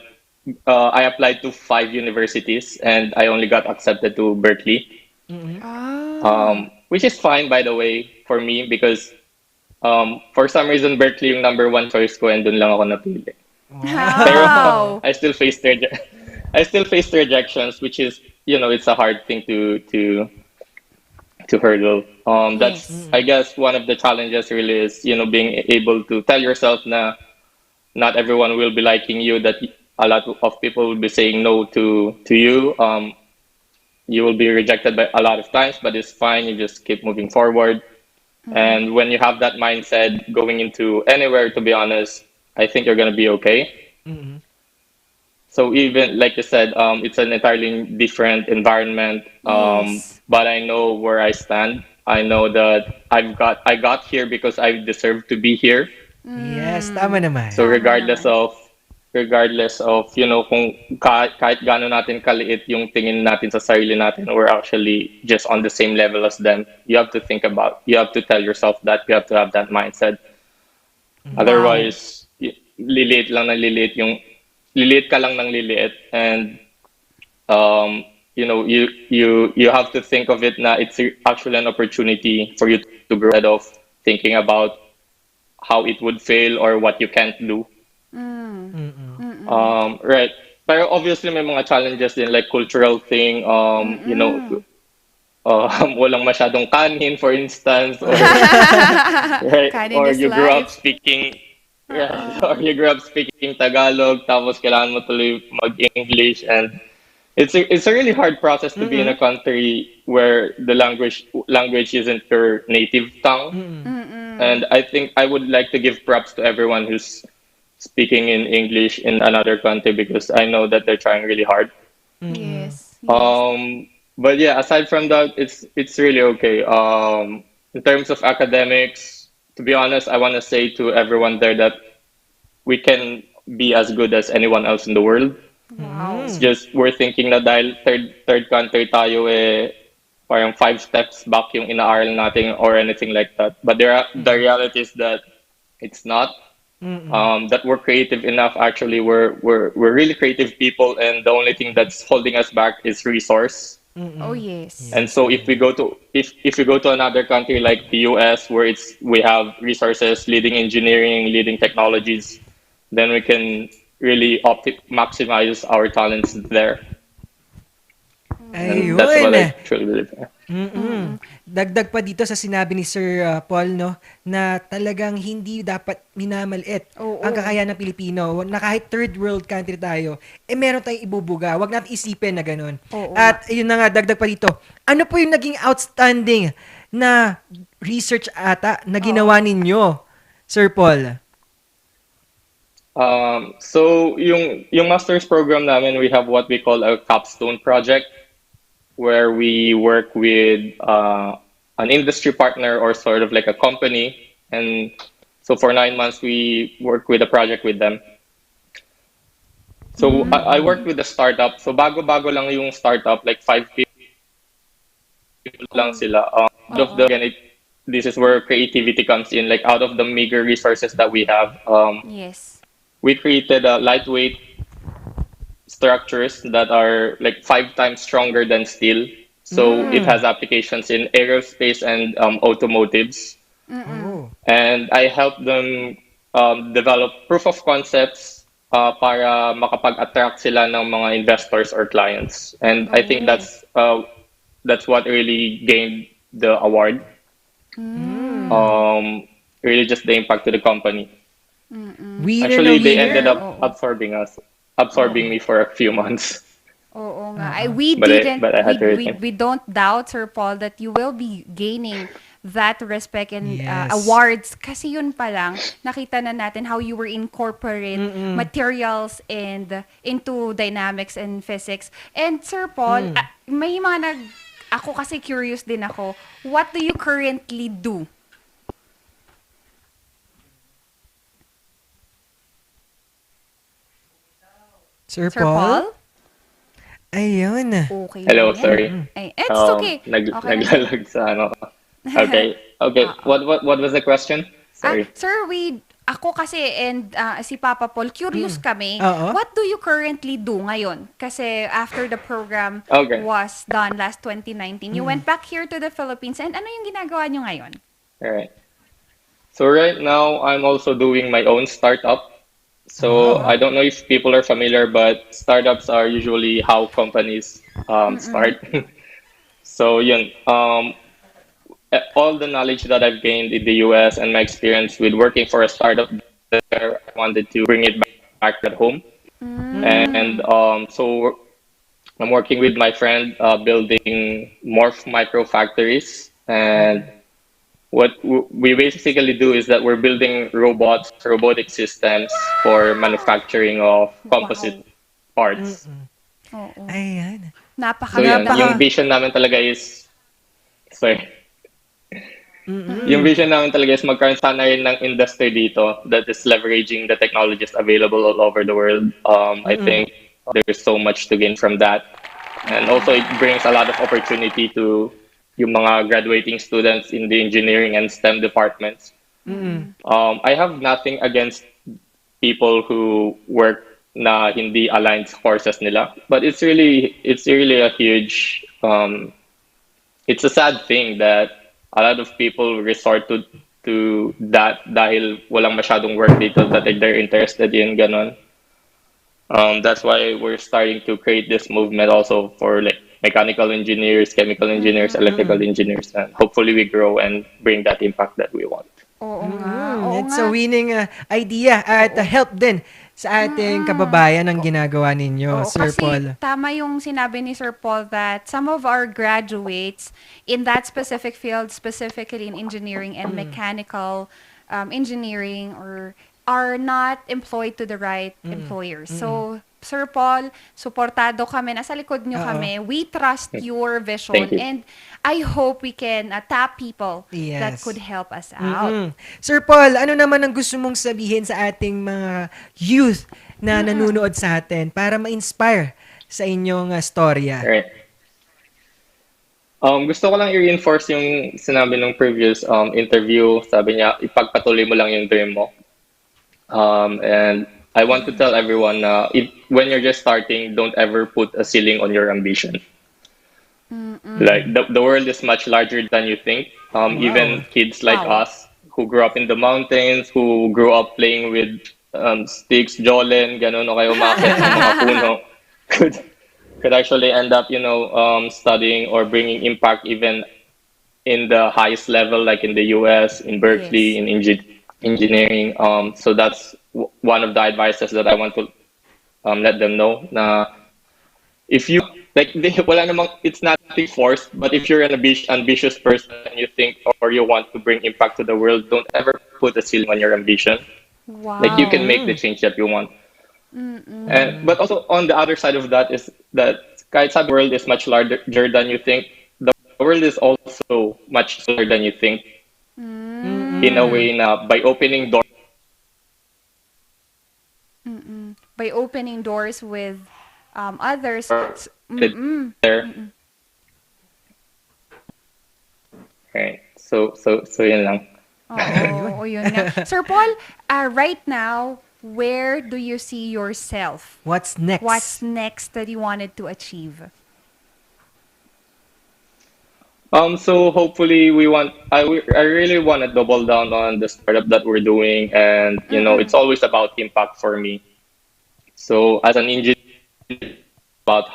I applied to 5 universities and I only got accepted to Berkeley. Which is fine, by the way, for me because for some reason Berkeley yung number 1 choice ko and dun lang ako napili. Pero I still faced rejections, which is, it's a hard thing to hurdle. That's I guess one of the challenges really is, being able to tell yourself na not everyone will be liking you, that a lot of people will be saying no to you. You will be rejected by a lot of times, but it's fine. You just keep moving forward. And when you have that mindset going into anywhere, to be honest, I think you're going to be okay. So even like you said, it's an entirely different environment. But I know where I stand. I know that I got here because I deserve to be here. Yes, tama naman. So regardless of kung kahit gaano natin kaliit yung tingin natin sa sarili natin, we're actually just on the same level as them. You have to tell yourself that, you have to have that mindset. Otherwise, liliit ka lang ng liliit, and you have to think of it na it's actually an opportunity for you to grow, instead of thinking about how it would fail or what you can't do. Right. Pero obviously may mga challenges din, like cultural thing, walang masyadong kanin, for instance, or, right? Or you grew up speaking Tagalog, tapos kailangan mo tuloy mag-English, and it's a really hard process to be in a country where the language isn't your native tongue. And I think I would like to give props to everyone who's speaking in English in another country, because I know that they're trying really hard. Yes. But yeah, aside from that, it's really okay. In terms of academics, to be honest, I want to say to everyone there that we can be as good as anyone else in the world. Wow. It's just we're thinking na dahil third country tayo, parang 5 steps back yung inaaral natin or anything like that. But the reality is that it's not. That we're creative enough. Actually, we're really creative people, and the only thing that's holding us back is resource. Oh yes. And so if we go to another country like the US, where we have resources, leading engineering, leading technologies, then we can really maximize our talents there. And that's what I truly believe. Dagdag pa dito sa sinabi ni Sir Paul, no, na talagang hindi dapat minamaliit ang kakayahan ng Pilipino, na kahit third world country tayo, meron tayong ibubuga. Huwag natin isipin na ganun. At yun na nga, dagdag pa dito, ano po yung naging outstanding na research ata na ginawa ninyo, Sir Paul? So yung master's program namin, we have what we call a capstone project, where we work with an industry partner or sort of like a company. And so for 9 months, we work with a project with them. So I worked with a startup. So bago-bago lang yung startup, like 5 people lang sila. This is where creativity comes in. Like out of the meager resources that we have, yes, we created a lightweight structures that are like 5 times stronger than steel. So it has applications in aerospace and automotives. And I help them develop proof of concepts para makapag-attract sila ng mga investors or clients. And I think that's what really gained the award. Really just the impact to the company. Actually, they ended up absorbing me for a few months. Oo nga. We don't doubt, Sir Paul, that you will be gaining that respect and awards. Kasi yun pa lang, nakita na natin how you were incorporate materials and into dynamics and physics. And Sir Paul, may mga ako kasi curious din ako, what do you currently do? Sir Paul? Ayun. Okay. Hello, sorry. It's okay. Naglalag sa ano. Okay. What was the question? Sorry. Sir, ako kasi and si Papa Paul, curious kami. Oo. What do you currently do ngayon? Kasi after the program was done last 2019, you went back here to the Philippines, and ano yung ginagawa nyo ngayon? Alright. So right now, I'm also doing my own startup. So I don't know if people are familiar, but startups are usually how companies start. So yun, all the knowledge that I've gained in the US and my experience with working for a startup there, I wanted to bring it back at home. And so I'm working with my friend building Morph micro factories, and what we basically do is that we're building robotic systems for manufacturing of composite parts. Ayan. So yung vision namin talaga is, yung vision namin talaga is magkaroon sana rin ng industry dito that is leveraging the technologies available all over the world. I think there's so much to gain from that. And also it brings a lot of opportunity to yung mga graduating students in the engineering and STEM departments. I have nothing against people who work na hindi aligned sa courses nila, but it's really a huge it's a sad thing that a lot of people resort to that dahil walang masyadong work dito that they're interested in, ganon. That's why we're starting to create this movement also for like mechanical engineers, chemical engineers, electrical engineers, and hopefully we grow and bring that impact that we want. It's a winning idea at help din sa ating kababayan ang ginagawa ninyo, Sir Paul. Kasi tama yung sinabi ni Sir Paul that some of our graduates in that specific field, specifically in engineering and mechanical engineering, are not employed to the right employers. So, Sir Paul, suportado kami. Nasa likod nyo kami. We trust your vision. And I hope we can tap people that could help us out. Sir Paul, ano naman ang gusto mong sabihin sa ating mga youth na nanonood sa atin para ma-inspire sa inyong storya? Right. Gusto ko lang i-reinforce yung sinabi ng previous interview. Sabi niya, ipagpatuloy mo lang yung dream mo. And I want to tell everyone, when you're just starting, don't ever put a ceiling on your ambition. Like the world is much larger than you think. Even kids like us who grew up in the mountains, who grew up playing with sticks, jolen, ganon, o kayo umakyat sa mga puno, could actually end up, studying or bringing impact even in the highest level, like in the US, in Berkeley, in engineering. So that's one of the advices that I want to let them know. Na if you wala namang, it's nothing forced, but if you're an ambitious person and you think or you want to bring impact to the world, don't ever put a ceiling on your ambition. Wow. Like you can make the change that you want. But also on the other side of that is that kahit the world is much larger than you think, the world is also much smaller than you think. In a way na by opening doors. By opening doors with others. There. Okay. So yun lang. Yun nga. Sir Paul, right now, where do you see yourself? What's next? What's next that you wanted to achieve? So hopefully I really want to double down on the startup that we're doing, and it's always about impact for me. So as an engineer, about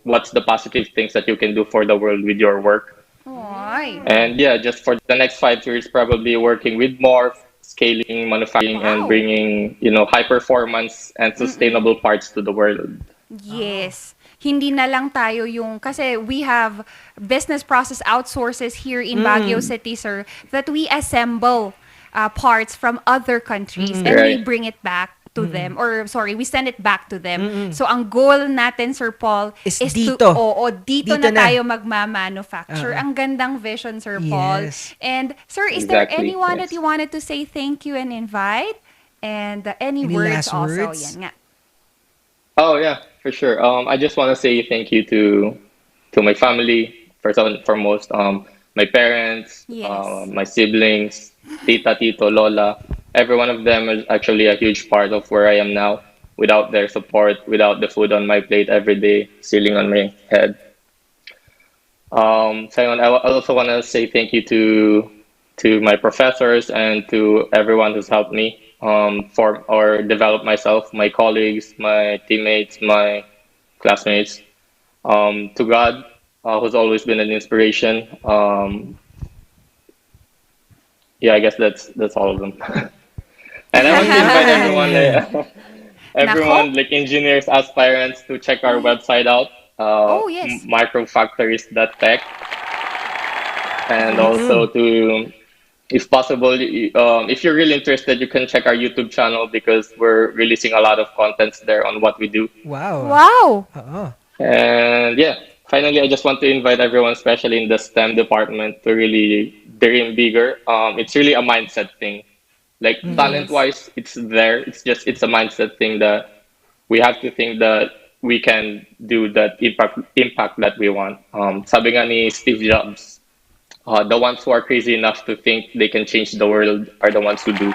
what's the positive things that you can do for the world with your work. And yeah, just for the next 5 years, probably working with Morph, scaling, manufacturing, and bringing high performance and sustainable parts to the world. Yes. Hindi na lang tayo yung, kasi we have business process outsources here in Baguio City, sir, that we assemble parts from other countries and we bring it back to them, or sorry, we send it back to them. So ang goal natin, Sir Paul, is dito. Dito na tayo magma-manufacture. Ang gandang vision, Sir Paul. And sir, is there anyone that you wanted to say thank you and invite? And any words last also? words? Yan nga. Oh yeah, for sure. I just want to say thank you to my family first and foremost. My parents, my siblings, tita, tito, lola. Every one of them is actually a huge part of where I am now. Without their support, without the food on my plate every day, ceiling on my head. I also want to say thank you to my professors and to everyone who's helped me form or develop myself, my colleagues, my teammates, my classmates. To God, who's always been an inspiration. Yeah, I guess that's all of them. And I want to invite everyone, like engineers, aspirants, to check our website out, microfactories.tech. And also to, if possible, if you're really interested, you can check our YouTube channel because we're releasing a lot of contents there on what we do. Wow. And yeah, finally, I just want to invite everyone, especially in the STEM department, to really dream bigger. It's really a mindset thing. Like talent-wise, it's there. It's a mindset thing that we have to think that we can do that impact that we want. Sabi nga ni Steve Jobs, the ones who are crazy enough to think they can change the world are the ones who do.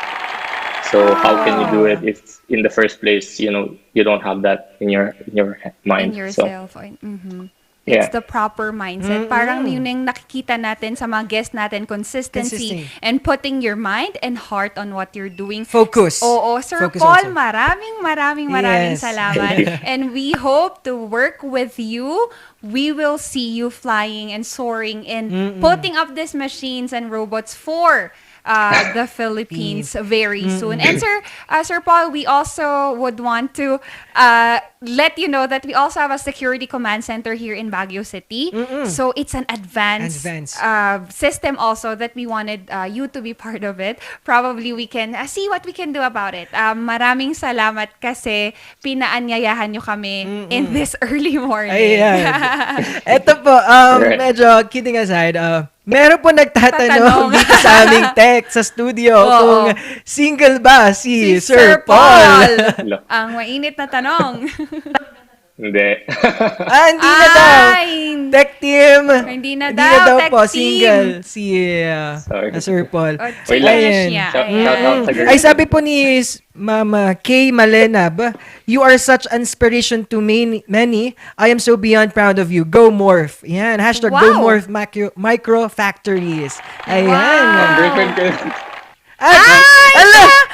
So how can you do it if in the first place, you don't have that in your mind? In yourself. It's the proper mindset. Parang yun yung nakikita natin sa mga guests natin, consistency and putting your mind and heart on what you're doing. Focus. Oo, Sir Focus Paul, also. maraming salamat. And we hope to work with you. We will see you flying and soaring and putting up these machines and robots for the Philippines very soon. And Sir Paul, we also would want to let you know that we also have a security command center here in Baguio City. So it's an advanced system also that we wanted you to be part of it. Probably we can see what we can do about it. Maraming salamat kasi pinaanyayahan nyo kami in this early morning. Ayan. Eto po, medyo kidding aside, meron po nagtatanong dito sa aming tech sa studio kung single ba si Sir Paul. Ang mainit na tanong. Hindi. Hindi na daw. Tech team. Hindi na daw tech po team. Single si Sir Paul. Shout Ay, sabi po ni Mama Kay Malenab, you are such inspiration to many. I am so beyond proud of you. Go Morph. Yan. Hashtag Go Morph Micro Factories. Ayan.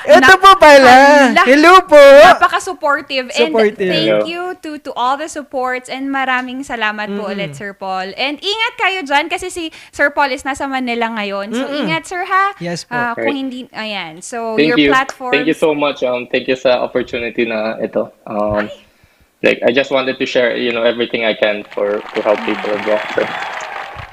Ito po pala. Hello po. Napaka-supportive. And thank you to all the supports and maraming salamat po ulit, Sir Paul. And ingat kayo dyan kasi si Sir Paul is nasa Manila ngayon. So ingat, Sir, ha? Yes po. Kung hindi, ayan. So Thank your you. platforms. Thank you so much. Thank you sa opportunity na ito. I just wanted to share, everything I can to help people as well. So.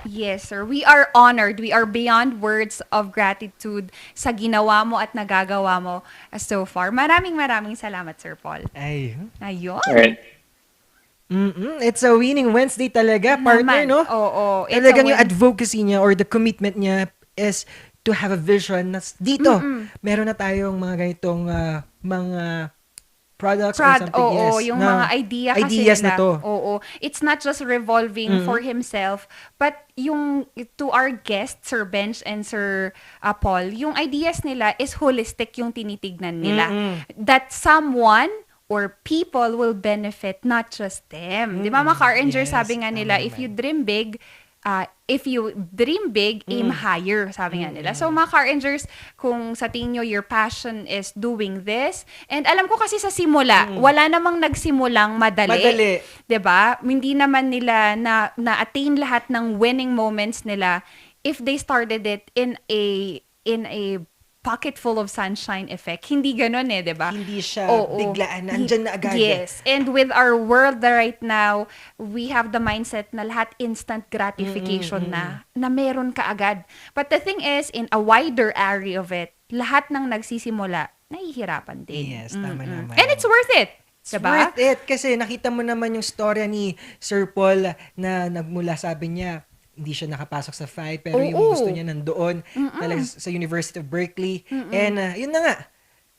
Yes, sir. We are honored. We are beyond words of gratitude sa ginawa mo at nagagawa mo so far. Maraming salamat, Sir Paul. Ayun. Alright. It's a winning Wednesday talaga, partner, no? Oo. Talagang yung advocacy niya or the commitment niya is to have a vision na dito. Meron na tayong mga ganitong mga products or something. Yung mga idea kasi ideas nila. na to. It's not just revolving for himself, but yung to our guests, Sir Bench and Sir Paul, yung ideas nila is holistic yung tinitignan nila. That someone or people will benefit, not just them. Di ba, mga car sabi nga nila, if you dream big, if you dream big, aim higher, sabi nga nila. So mga car rangers, kung sa tingin nyo your passion is doing this, and alam ko kasi sa simula, wala namang nagsimulang madali. 'Di ba? Hindi naman nila na-attain lahat ng winning moments nila if they started it in a pocket full of sunshine effect. Hindi ganun di ba? Hindi siya biglaan, nandyan na agad. Yes. And with our world right now, we have the mindset na lahat instant gratification na meron ka agad. But the thing is, in a wider area of it, lahat ng nagsisimula, nahihirapan din. Yes, tama naman. And it's worth it. It's worth it kasi nakita mo naman yung storya ni Sir Paul na nagmula, sabi niya, hindi siya nakapasok sa fight pero yung gusto niya nandoon talaga sa University of Berkeley. And yun na nga,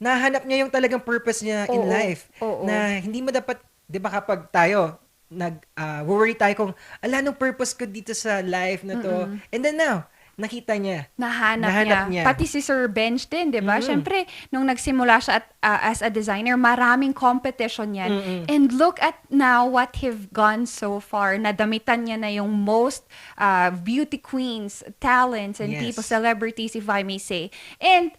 nahanap niya yung talagang purpose niya in life. Na hindi mo dapat, di ba kapag tayo, worry tayo kung, anong purpose ko dito sa life na to. And then now, nakita niya. Nahanap niya. Pati si Sir Bench din, di ba? Siyempre, nung nagsimula siya as a designer, maraming competition yan. And look at now what he've gone so far. Nadamitan niya na yung most beauty queens, talents, and people, celebrities, if I may say. And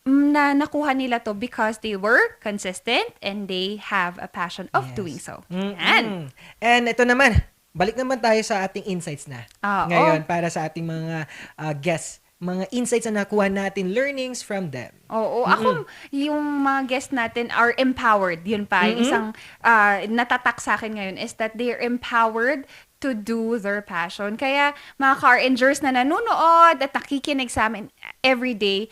nakuha nila to because they were consistent and they have a passion of doing so. And ito naman, balik naman tayo sa ating insights na. Ngayon, para sa ating mga guests, mga insights na nakuha natin, learnings from them. Ako, yung mga guests natin are empowered. Yun pa, yung isang natatak sa akin ngayon is that they are empowered to do their passion. Kaya, mga car rangers na nanonood at nakikinig sa amin every day,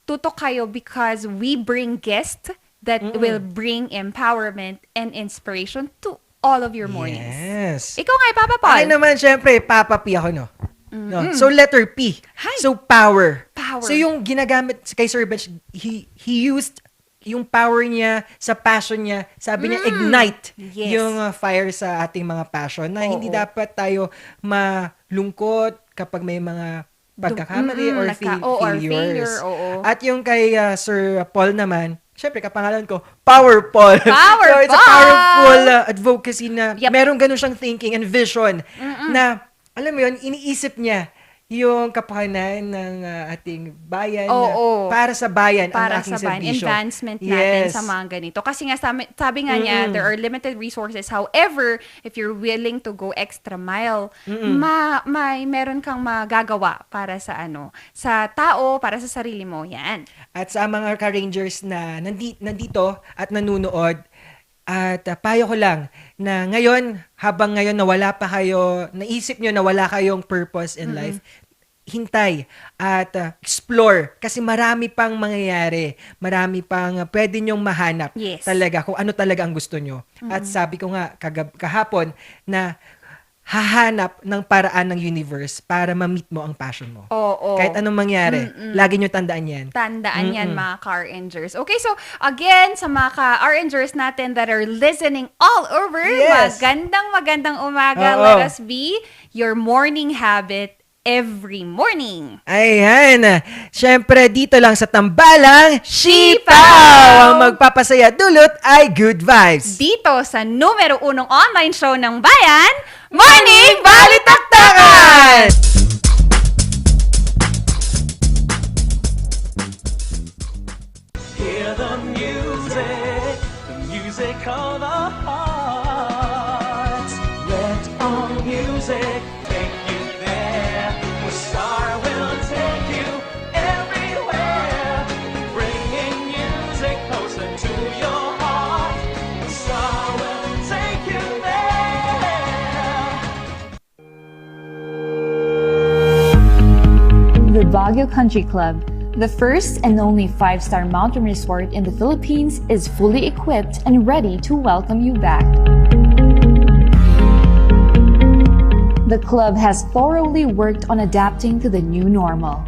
tutok kayo because we bring guests that will bring empowerment and inspiration to all of your mornings. Yes. Ikaw nga, Papa Paul. Ay naman, syempre, Papa P ako, no? No? So, letter P. Hi. So, power. So, yung ginagamit kay Sir Bench, he used yung power niya sa passion niya. Sabi niya, ignite yung fire sa ating mga passion na hindi dapat tayo malungkot kapag may mga pagkakamali or failures. At yung kay Sir Paul naman, syempre, kapangalan ko, Power Paul. So, it's a powerful advocacy na meron ganun siyang thinking and vision na, alam mo yun, iniisip niya yung kapakanan ng ating bayan para sa bayan ang aking serbisyo. Advancement natin sa mga ganito. Kasi nga, sabi nga niya, there are limited resources. However, if you're willing to go extra mile, meron kang magagawa para sa sa tao, para sa sarili mo. Yan. At sa mga ka-rangers na nandito at nanunood, at payo ko lang na ngayon, habang ngayon na wala pa kayo, naisip nyo na wala kayong purpose in life, hintay at explore kasi marami pang mangyayari, marami pang pwede nyong mahanap talaga kung ano talaga ang gusto nyo. At sabi ko nga kahapon na hahanap ng paraan ng universe para ma-meet mo ang passion mo. Kahit anong mangyari, lagi nyo tandaan yan. Tandaan yan, mga car rangers. Okay, so again, sa mga car rangers natin that are listening all over, magandang umaga. Let us be your morning habit every morning. Ayan. Siyempre, dito lang sa Tambalang Sipaw! Ang magpapasaya dulot ay good vibes. Dito sa numero 1 online show ng bayan, Morning Balitaktakan! Hear the music of the heart. Let all music take you there. Where Star will take you everywhere. Bringing music closer to your heart. Star will take you there. The Baguio Country Club, the first and only 5-star mountain resort in the Philippines, is fully equipped and ready to welcome you back. The club has thoroughly worked on adapting to the new normal.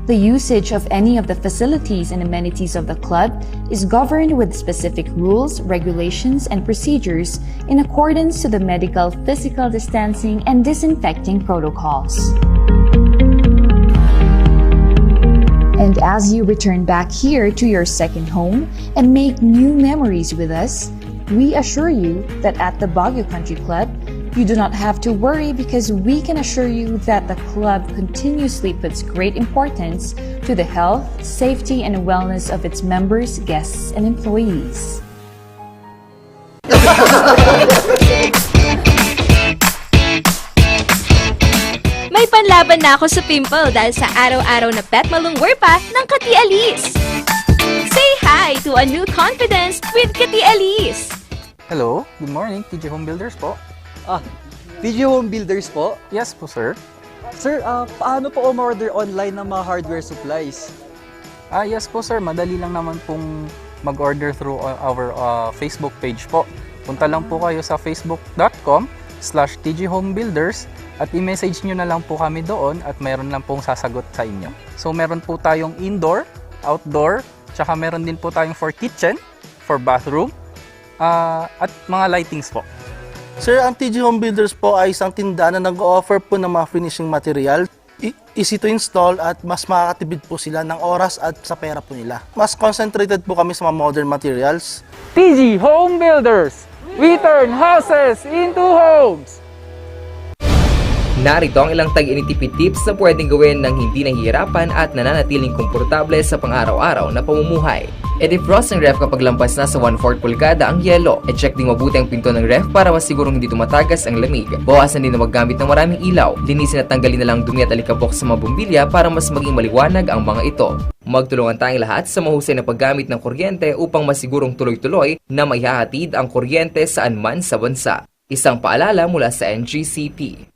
The usage of any of the facilities and amenities of the club is governed with specific rules, regulations, and procedures in accordance to the medical, physical distancing, and disinfecting protocols. And as you return back here to your second home and make new memories with us, we assure you that at the Baguio Country Club, You do not have to worry because we can assure you that the club continuously puts great importance to the health, safety, and wellness of its members, guests, and employees. May panlaban na ako sa pimple dahil sa araw-araw na pet malungwer pa ng Kati Alice. Say hi to a new confidence with Kati Alice. Hello, good morning, TG Home Builders po. TG Home Builders po? Yes po, sir. Sir, paano po umorder online ng mga hardware supplies? Yes po, sir. Madali lang naman pong mag-order through our Facebook page po. Punta lang po kayo sa facebook.com/tghomebuilders at i-message nyo na lang po kami doon at meron lang pong sasagot sa inyo. So meron po tayong indoor, outdoor, tsaka meron din po tayong for kitchen, for bathroom, at mga lightings po. Sir, ang TG Home Builders po ay isang tindahan na nag-offer po ng mga finishing material. Easy to install at mas makakatipid po sila ng oras at sa pera po nila. Mas concentrated po kami sa mga modern materials. TG Home Builders. We turn houses into homes. Narito ang ilang tag-initipid tips na pwedeng gawin ng hindi nahihirapan at nananatiling komportable sa pang-araw-araw na pamumuhay. I-defrost ng ref kapag lampas na sa 1/4 pulgada ang yelo. I-check din mabuti ang pinto ng ref para masigurong hindi tumatagas ang lamig. Bawasan din na maggamit ng maraming ilaw. Linisin at tanggalin na lang dumi at alikabok sa mga bumbilya para mas maging maliwanag ang mga ito. Magtulungan tayong lahat sa mahusay na paggamit ng kuryente upang masigurong tuloy-tuloy na maihahatid ang kuryente saan man sa bansa. Isang paalala mula sa NGCP.